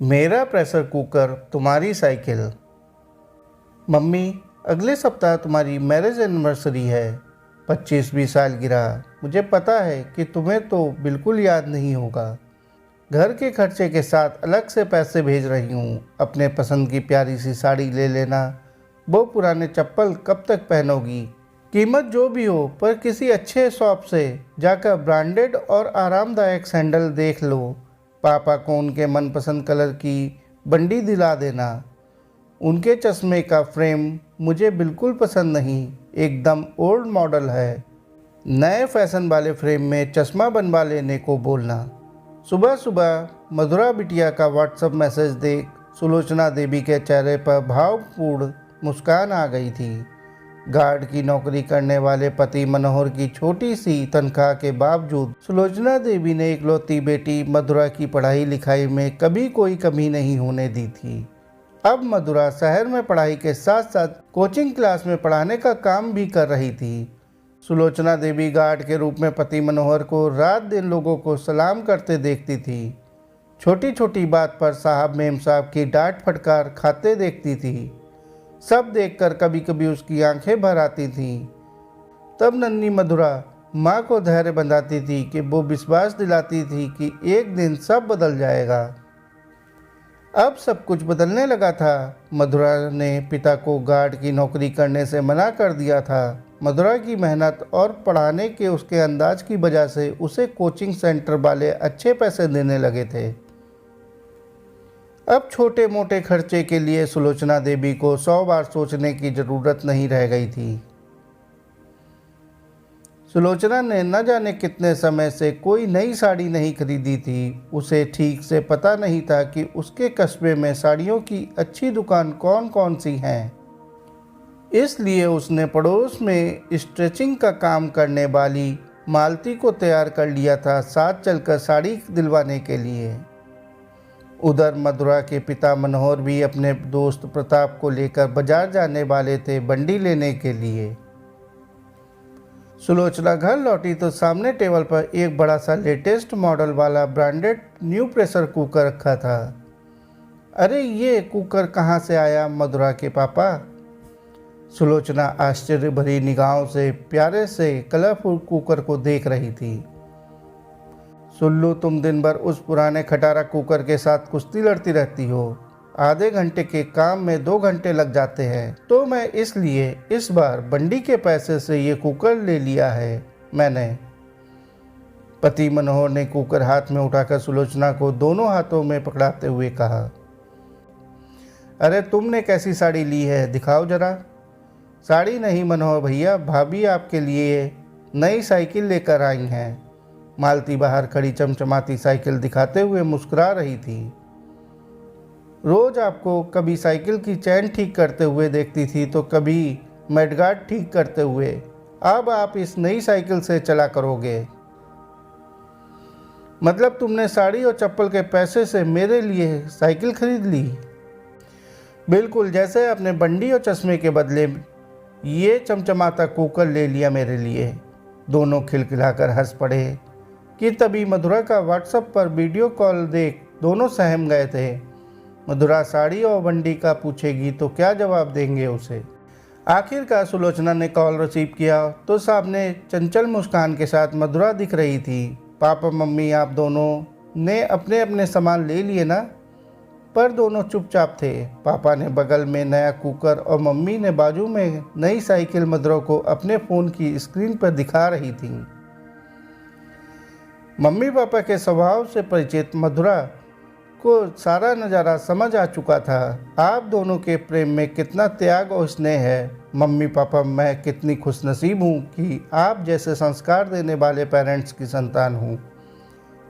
मेरा pressure cooker तुम्हारी cycle. Mummy, अगले सप्ताह तुम्हारी मैरिज एनिवर्सरी है। 25वीं सालगिरह। मुझे पता है कि तुम्हें तो बिल्कुल याद नहीं होगा। घर के खर्चे के साथ अलग से पैसे भेज रही हूँ। अपने पसंद की प्यारी सी साड़ी ले लेना। वो पुराने चप्पल कब तक पहनोगी? कीमत जो भी हो, पर किसी अच्छे शॉप से जाकर ब्रांडेड और आरामदायक सैंडल देख लो। पापा को उनके मनपसंद कलर की बंडी दिला देना। उनके चश्मे का फ्रेम मुझे बिल्कुल पसंद नहीं, एकदम ओल्ड मॉडल है। नए फैशन वाले फ्रेम में चश्मा बनवा लेने को बोलना। सुबह सुबह मधुरा बिटिया का व्हाट्सएप मैसेज देख सुलोचना देवी के चेहरे पर भावपूर्ण मुस्कान आ गई थी। गार्ड की नौकरी करने वाले पति मनोहर की छोटी सी तनख्वाह के बावजूद सुलोचना देवी ने इकलौती बेटी मधुरा की पढ़ाई लिखाई में कभी कोई कमी नहीं होने दी थी। अब मधुरा शहर में पढ़ाई के साथ साथ कोचिंग क्लास में पढ़ाने का काम भी कर रही थी। सुलोचना देवी गार्ड के रूप में पति मनोहर को रात दिन लोगों को सलाम करते देखती थी। छोटी छोटी बात पर साहब मेम साहब की डांट फटकार खाते देखती थी। सब देखकर कभी कभी उसकी आंखें भर आती थीं। तब नन्ही मधुरा माँ को धैर्य बंधाती थी कि वो विश्वास दिलाती थी कि एक दिन सब बदल जाएगा। अब सब कुछ बदलने लगा था। मधुरा ने पिता को गार्ड की नौकरी करने से मना कर दिया था। मधुरा की मेहनत और पढ़ाने के उसके अंदाज की वजह से उसे कोचिंग सेंटर वाले अच्छे पैसे देने लगे थे। अब छोटे मोटे खर्चे के लिए सुलोचना देवी को 100 बार सोचने की ज़रूरत नहीं रह गई थी। सुलोचना ने न जाने कितने समय से कोई नई साड़ी नहीं खरीदी थी। उसे ठीक से पता नहीं था कि उसके कस्बे में साड़ियों की अच्छी दुकान कौन कौन सी हैं। इसलिए उसने पड़ोस में स्टिचिंग का काम करने वाली मालती को तैयार कर लिया था साथ चलकर साड़ी दिलवाने के लिए। उधर मधुरा के पिता मनोहर भी अपने दोस्त प्रताप को लेकर बाजार जाने वाले थे बंडी लेने के लिए। सुलोचना घर लौटी तो सामने टेबल पर एक बड़ा सा लेटेस्ट मॉडल वाला ब्रांडेड न्यू प्रेशर कुकर रखा था। अरे ये कुकर कहाँ से आया मधुरा के पापा? सुलोचना आश्चर्य भरी निगाहों से प्यारे से कलरफुल कुकर को देख रही थी। सुल्लू, तुम दिन भर उस पुराने खटारा कुकर के साथ कुश्ती लड़ती रहती हो। आधे घंटे के काम में 2 घंटे लग जाते हैं, तो मैं इसलिए इस बार बंडी के पैसे से ये कुकर ले लिया है मैंने। पति मनोहर ने कुकर हाथ में उठाकर सुलोचना को दोनों हाथों में पकड़ाते हुए कहा, अरे तुमने कैसी साड़ी ली है, दिखाओ जरा। साड़ी नहीं मनोहर भैया, भाभी आपके लिए नई साइकिल लेकर आई हैं। मालती बाहर खड़ी चमचमाती साइकिल दिखाते हुए मुस्कुरा रही थी। रोज आपको कभी साइकिल की चैन ठीक करते हुए देखती थी तो कभी मडगार्ड ठीक करते हुए। अब आप इस नई साइकिल से चला करोगे। मतलब तुमने साड़ी और चप्पल के पैसे से मेरे लिए साइकिल खरीद ली? बिल्कुल, जैसे आपने बंडी और चश्मे के बदले ये चमचमाता कुकर ले लिया मेरे लिए। दोनों खिलखिलाकर हंस पड़े कि तभी मधुरा का व्हाट्सएप पर वीडियो कॉल देख दोनों सहम गए थे। मधुरा साड़ी और बंडी का पूछेगी तो क्या जवाब देंगे उसे। आखिरकार सुलोचना ने कॉल रिसीव किया तो सामने चंचल मुस्कान के साथ मधुरा दिख रही थी। पापा मम्मी, आप दोनों ने अपने अपने सामान ले लिए ना? पर दोनों चुपचाप थे। पापा ने बगल में नया कुकर और मम्मी ने बाजू में नई साइकिल मधुरा को अपने फ़ोन की स्क्रीन पर दिखा रही थी। मम्मी पापा के स्वभाव से परिचित मधुरा को सारा नज़ारा समझ आ चुका था। आप दोनों के प्रेम में कितना त्याग और स्नेह है। मम्मी पापा, मैं कितनी खुशनसीब हूँ कि आप जैसे संस्कार देने वाले पेरेंट्स की संतान हूँ।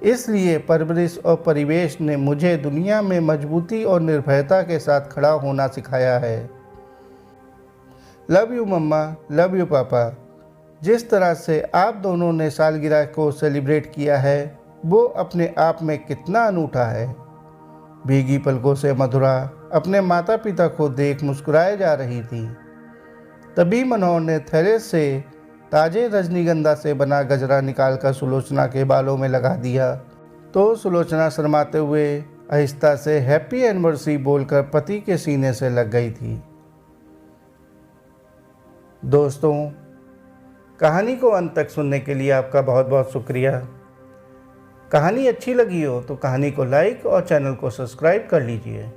इसलिए परवरिश और परिवेश ने मुझे दुनिया में मजबूती और निर्भयता के साथ खड़ा होना सिखाया है। लव यू मम्मा, लव यू पापा। जिस तरह से आप दोनों ने सालगिरह को सेलिब्रेट किया है वो अपने आप में कितना अनूठा है। भीगी पलकों से मधुरा अपने माता पिता को देख मुस्कुराए जा रही थी। तभी मनोहर ने थैले से ताजे रजनीगंधा से बना गजरा निकालकर सुलोचना के बालों में लगा दिया तो सुलोचना शर्माते हुए आहिस्ता से हैप्पी एनिवर्सरी बोलकर पति के सीने से लग गई थी। दोस्तों, कहानी को अंत तक सुनने के लिए आपका बहुत बहुत शुक्रिया। कहानी अच्छी लगी हो तो कहानी को लाइक और चैनल को सब्सक्राइब कर लीजिए।